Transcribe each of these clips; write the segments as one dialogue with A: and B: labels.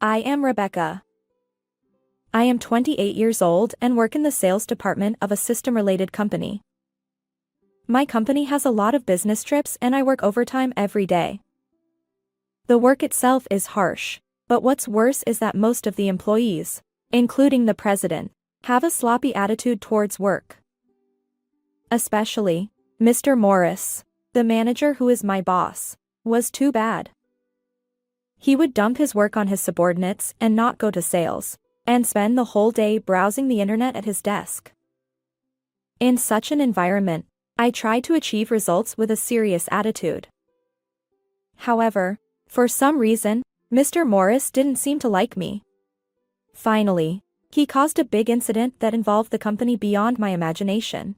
A: I am Rebecca. I am 28 years old and work in the sales department of a system-related company. My company has a lot of business trips and I work overtime every day. The work itself is harsh, but what's worse is that most of the employees, including the president, have a sloppy attitude towards work. Especially, Mr. Morris, the manager who is my boss, was too bad. He would dump his work on his subordinates and not go to sales, and spend the whole day browsing the internet at his desk. In such an environment, I tried to achieve results with a serious attitude. However, for some reason, Mr. Morris didn't seem to like me. Finally, he caused a big incident that involved the company beyond my imagination.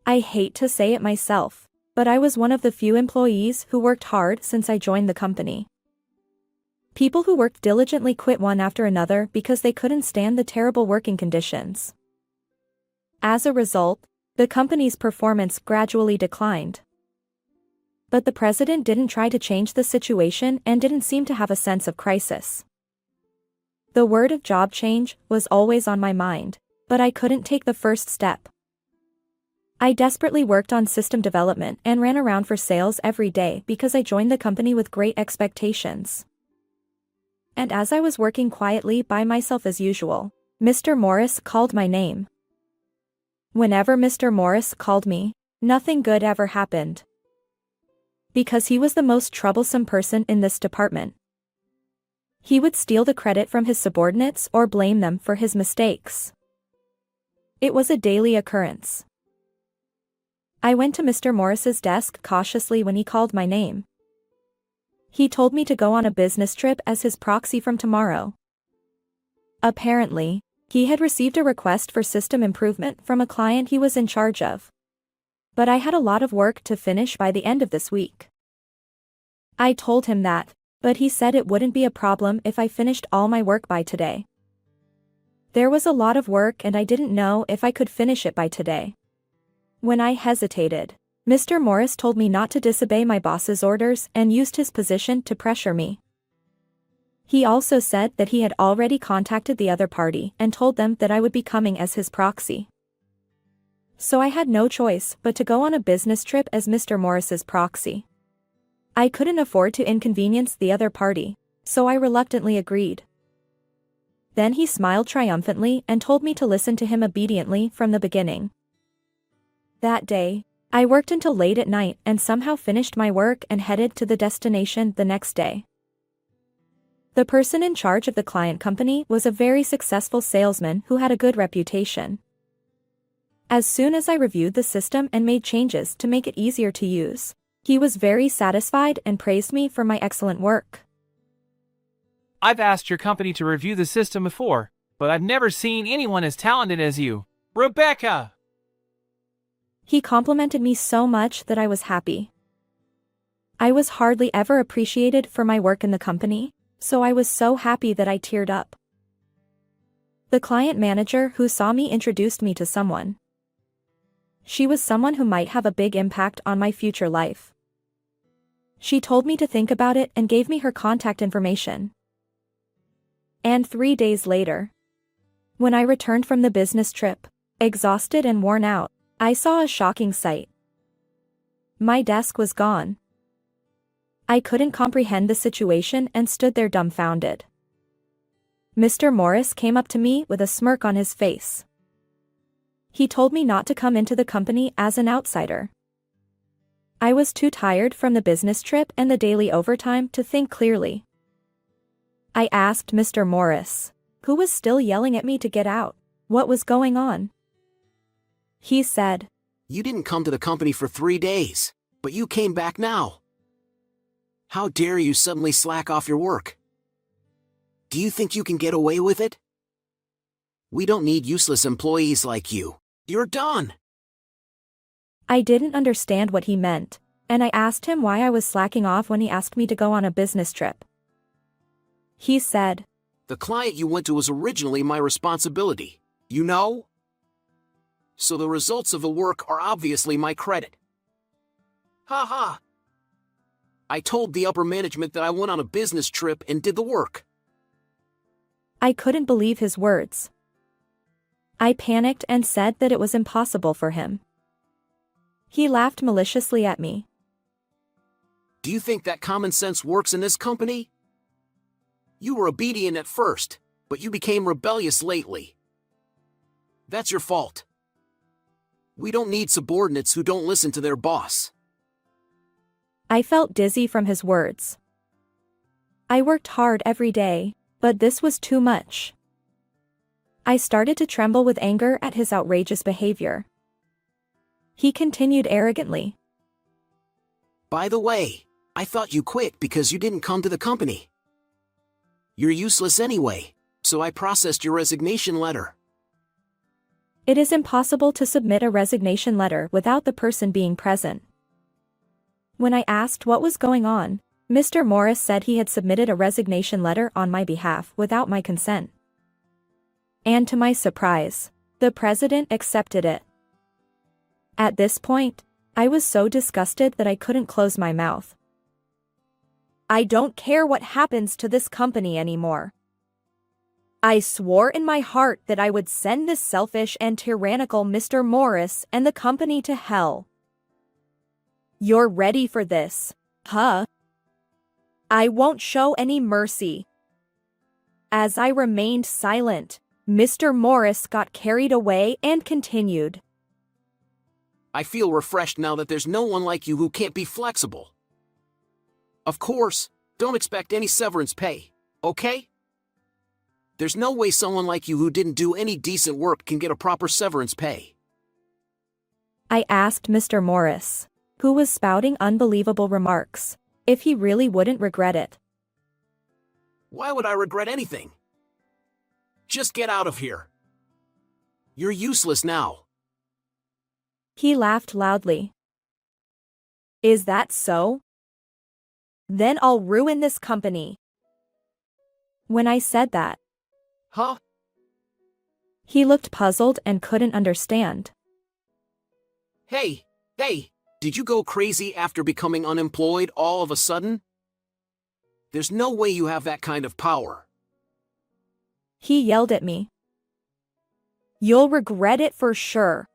A: I hate to say it myself, but I was one of the few employees who worked hard since I joined the company. People who worked diligently quit one after another because they couldn't stand the terrible working conditions. As a result, the company's performance gradually declined. But the president didn't try to change the situation and didn't seem to have a sense of crisis. The word of job change was always on my mind, but I couldn't take the first step. I desperately worked on system development and ran around for sales every day because I joined the company with great expectations. And as I was working quietly by myself as usual, Mr. Morris called my name. Whenever Mr. Morris called me, nothing good ever happened. Because he was the most troublesome person in this department. He would steal the credit from his subordinates or blame them for his mistakes. It was a daily occurrence. I went to Mr. Morris's desk cautiously when he called my name. He told me to go on a business trip as his proxy from tomorrow. Apparently, he had received a request for system improvement from a client he was in charge of. But I had a lot of work to finish by the end of this week. I told him that, but he said it wouldn't be a problem if I finished all my work by today. There was a lot of work and I didn't know if I could finish it by today. When I hesitated, Mr. Morris told me not to disobey my boss's orders and used his position to pressure me. He also said that he had already contacted the other party and told them that I would be coming as his proxy. So I had no choice but to go on a business trip as Mr. Morris's proxy. I couldn't afford to inconvenience the other party, so I reluctantly agreed. Then he smiled triumphantly and told me to listen to him obediently from the beginning. That day, I worked until late at night and somehow finished my work and headed to the destination the next day. The person in charge of the client company was a very successful salesman who had a good reputation. As soon as I reviewed the system and made changes to make it easier to use, he was very satisfied and praised me for my excellent work.
B: I've asked your company to review the system before, but I've never seen anyone as talented as you, Rebecca!
A: He complimented me so much that I was happy. I was hardly ever appreciated for my work in the company, so I was so happy that I teared up. The client manager who saw me introduced me to someone. She was someone who might have a big impact on my future life. She told me to think about it and gave me her contact information. And 3 days later, when I returned from the business trip, exhausted and worn out, I saw a shocking sight. My desk was gone. I couldn't comprehend the situation and stood there dumbfounded. Mr. Morris came up to me with a smirk on his face. He told me not to come into the company as an outsider. I was too tired from the business trip and the daily overtime to think clearly. I asked Mr. Morris, who was still yelling at me to get out, what was going on. He said,
C: "You didn't come to the company for 3 days, but you came back now. How dare you suddenly slack off your work? Do you think you can get away with it? We don't need useless employees like you. You're done."
A: I didn't understand what he meant, and I asked him why I was slacking off when he asked me to go on a business trip. He said,
C: "The client you went to was originally my responsibility, you know? So the results of the work are obviously my credit." Ha ha! I told the upper management that I went on a business trip and did the work,
A: I couldn't believe his words. I panicked and said that it was impossible for him. He laughed maliciously at me.
C: Do you think that common sense works in this company? You were obedient at first, but you became rebellious lately. That's your fault. We don't need subordinates who don't listen to their boss.
A: I felt dizzy from his words. I worked hard every day, but this was too much. I started to tremble with anger at his outrageous behavior. He continued arrogantly.
C: By the way, I thought you quit because you didn't come to the company. You're useless anyway, so I processed your resignation letter.
A: It is impossible to submit a resignation letter without the person being present. When I asked what was going on, Mr. Morris said he had submitted a resignation letter on my behalf without my consent. And to my surprise, the president accepted it. At this point, I was so disgusted that I couldn't close my mouth. I don't care what happens to this company anymore. I swore in my heart that I would send this selfish and tyrannical Mr. Morris and the company to hell. You're ready for this, huh? I won't show any mercy. As I remained silent, Mr. Morris got carried away and continued.
C: I feel refreshed now that there's no one like you who can't be flexible. Of course, don't expect any severance pay, okay? There's no way someone like you who didn't do any decent work can get a proper severance pay.
A: I asked Mr. Morris, who was spouting unbelievable remarks, if he really wouldn't regret it.
C: Why would I regret anything? Just get out of here. You're useless now.
A: He laughed loudly. Is that so? Then I'll ruin this company. When I said that,
C: Huh?
A: he looked puzzled and couldn't understand.
C: Hey, did you go crazy after becoming unemployed all of a sudden? There's no way you have that kind of power.
A: He yelled at me. You'll regret it for sure,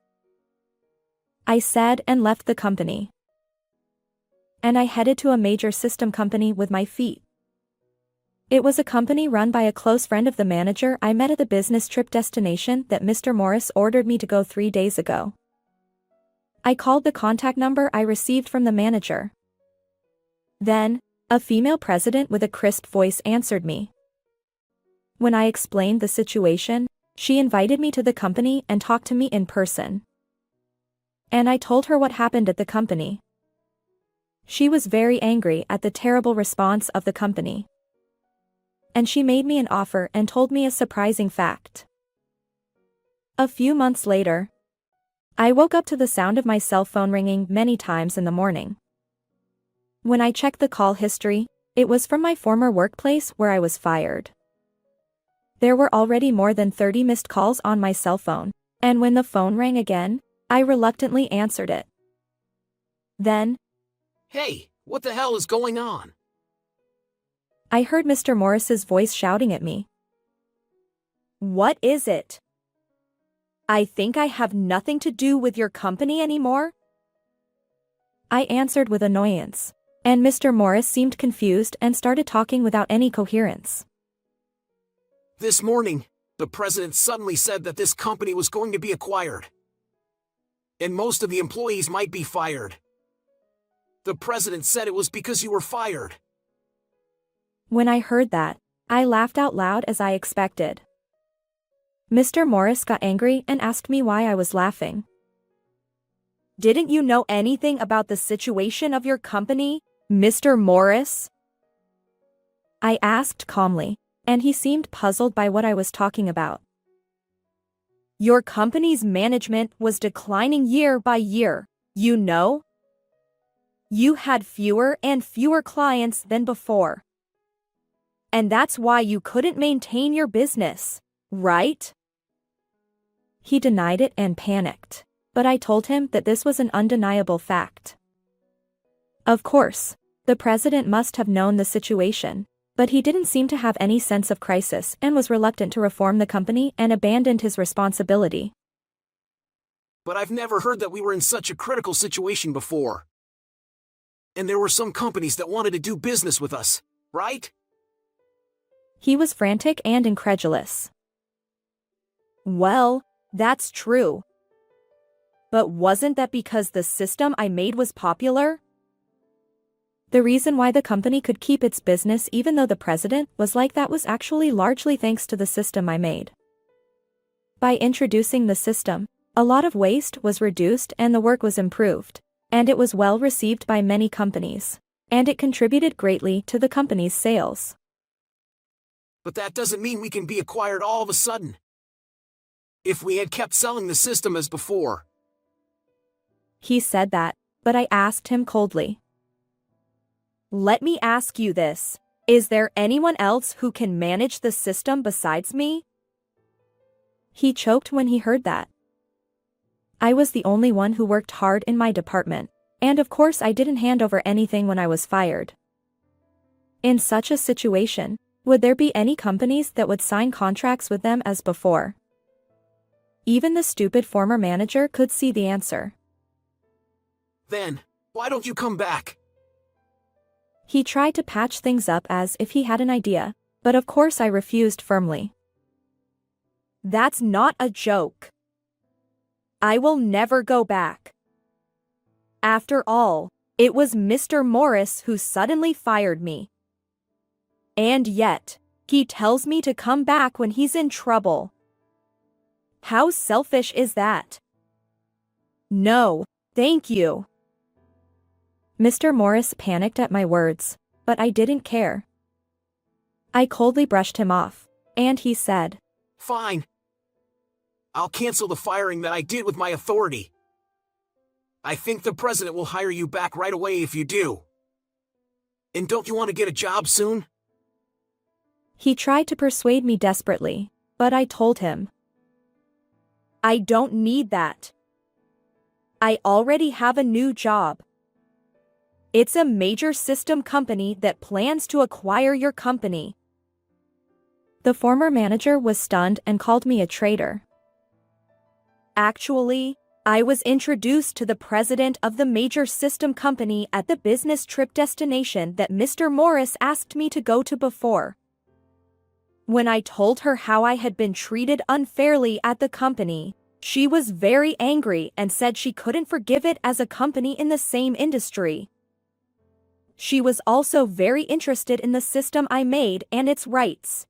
A: I said and left the company. And I headed to a major system company with my feet. It was a company run by a close friend of the manager I met at the business trip destination that Mr. Morris ordered me to go 3 days ago. I called the contact number I received from the manager. Then, a female president with a crisp voice answered me. When I explained the situation, she invited me to the company and talked to me in person. And I told her what happened at the company. She was very angry at the terrible response of the company. And she made me an offer and told me a surprising fact. A few months later, I woke up to the sound of my cell phone ringing many times in the morning. When I checked the call history, it was from my former workplace where I was fired. There were already more than 30 missed calls on my cell phone, and when the phone rang again, I reluctantly answered it. Then,
C: Hey, what the hell is going on?
A: I heard Mr. Morris's voice shouting at me. What is it? I think I have nothing to do with your company anymore? I answered with annoyance, and Mr. Morris seemed confused and started talking without any coherence.
C: This morning, the president suddenly said that this company was going to be acquired. And most of the employees might be fired. The president said it was because you were fired.
A: When I heard that, I laughed out loud as I expected. Mr. Morris got angry and asked me why I was laughing. Didn't you know anything about the situation of your company, Mr. Morris? I asked calmly, and he seemed puzzled by what I was talking about. Your company's management was declining year by year, you know? You had fewer and fewer clients than before. And that's why you couldn't maintain your business, right? He denied it and panicked, but I told him that this was an undeniable fact. Of course, the president must have known the situation, But he didn't seem to have any sense of crisis and was reluctant to reform the company and abandoned his responsibility.
C: But I've never heard that we were in such a critical situation before. And there were some companies that wanted to do business with us, right?
A: He was frantic and incredulous. Well, that's true. But wasn't that because the system I made was popular? The reason why the company could keep its business even though the president was like that was actually largely thanks to the system I made. By introducing the system, a lot of waste was reduced and the work was improved, and it was well received by many companies, and it contributed greatly to the company's sales.
C: But that doesn't mean we can be acquired all of a sudden. If we had kept selling the system as before.
A: He said that, but I asked him coldly. Let me ask you this. Is there anyone else who can manage the system besides me? He choked when he heard that. I was the only one who worked hard in my department, and of course I didn't hand over anything when I was fired. In such a situation, would there be any companies that would sign contracts with them as before? Even the stupid former manager could see the answer.
C: Then, why don't you come back?
A: He tried to patch things up as if he had an idea, but of course I refused firmly. That's not a joke. I will never go back. After all, it was Mr. Morris who suddenly fired me. And yet, he tells me to come back when he's in trouble. How selfish is that? No, thank you. Mr. Morris panicked at my words, but I didn't care. I coldly brushed him off, and he said,
C: Fine. I'll cancel the firing that I did with my authority. I think the president will hire you back right away if you do. And don't you want to get a job soon?
A: He tried to persuade me desperately, but I told him, I don't need that. I already have a new job. It's a major system company that plans to acquire your company. The former manager was stunned and called me a traitor. Actually, I was introduced to the president of the major system company at the business trip destination that Mr. Morris asked me to go to before. When I told her how I had been treated unfairly at the company, she was very angry and said she couldn't forgive it as a company in the same industry. She was also very interested in the system I made and its rights.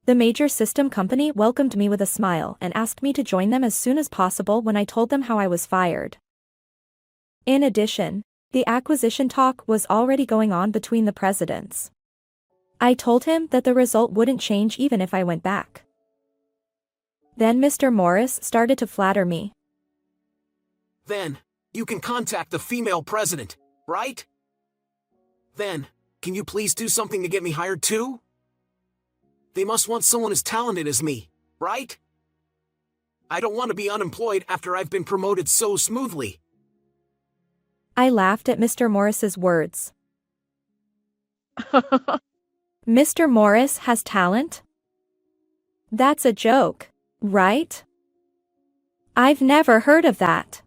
A: The major system company welcomed me with a smile and asked me to join them as soon as possible when I told them how I was fired. In addition, the acquisition talk was already going on between the presidents. I told him that the result wouldn't change even if I went back. Then Mr. Morris started to flatter me.
C: Then, you can contact the female president, right? Then, can you please do something to get me hired too? They must want someone as talented as me, right? I don't want to be unemployed after I've been promoted so smoothly.
A: I laughed at Mr. Morris's words. Mr. Morris has talent? That's a joke, right? I've never heard of that.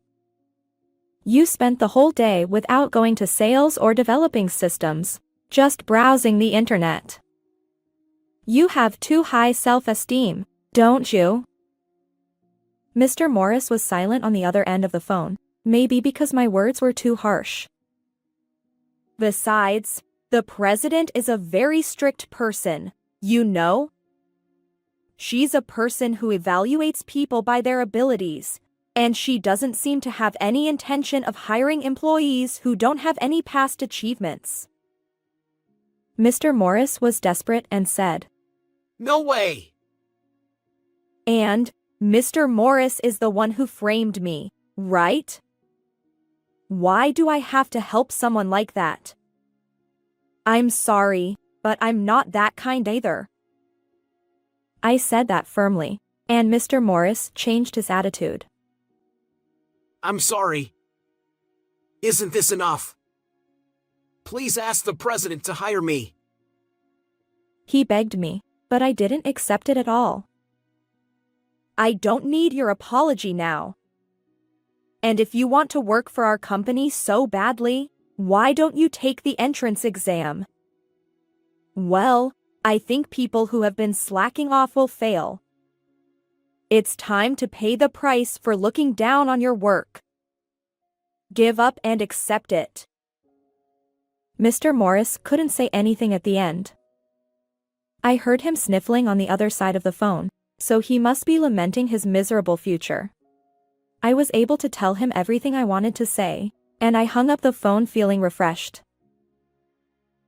A: You spent the whole day without going to sales or developing systems, just browsing the internet. You have too high self-esteem, don't you? Mr. Morris was silent on the other end of the phone, maybe because my words were too harsh. Besides, the president is a very strict person, you know? She's a person who evaluates people by their abilities, and she doesn't seem to have any intention of hiring employees who don't have any past achievements. Mr. Morris was desperate and said,
C: No way!
A: And Mr. Morris is the one who framed me, right? Why do I have to help someone like that? I'm sorry, but I'm not that kind either. I said that firmly, and Mr. Morris changed his attitude.
C: I'm sorry. Isn't this enough? Please ask the president to hire me.
A: He begged me, but I didn't accept it at all. I don't need your apology now. And if you want to work for our company so badly, why don't you take the entrance exam? Well, I think people who have been slacking off will fail. It's time to pay the price for looking down on your work. Give up and accept it. Mr. Morris couldn't say anything at the end. I heard him sniffling on the other side of the phone, so he must be lamenting his miserable future. I was able to tell him everything I wanted to say, and I hung up the phone feeling refreshed.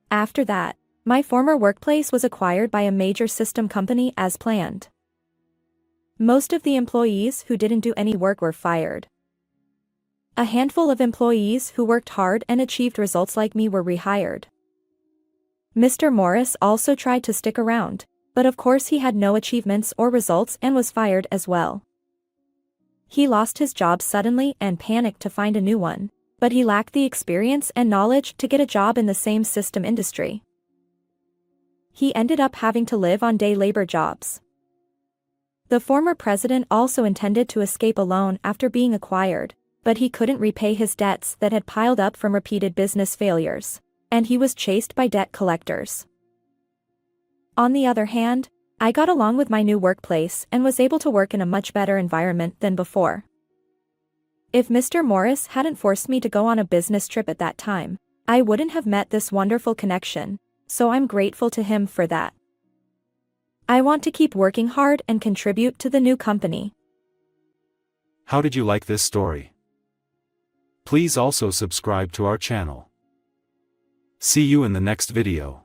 A: After that, my former workplace was acquired by a major system company as planned. Most of the employees who didn't do any work were fired. A handful of employees who worked hard and achieved results like me were rehired. Mr. Morris also tried to stick around, but of course he had no achievements or results and was fired as well. He lost his job suddenly and panicked to find a new one, but he lacked the experience and knowledge to get a job in the same system industry. He ended up having to live on day labor jobs. The former president also intended to escape alone after being acquired, but he couldn't repay his debts that had piled up from repeated business failures, and he was chased by debt collectors. On the other hand, I got along with my new workplace and was able to work in a much better environment than before. If Mr. Morris hadn't forced me to go on a business trip at that time, I wouldn't have met this wonderful connection, so I'm grateful to him for that. I want to keep working hard and contribute to the new company.
D: How did you like this story? Please also subscribe to our channel. See you in the next video.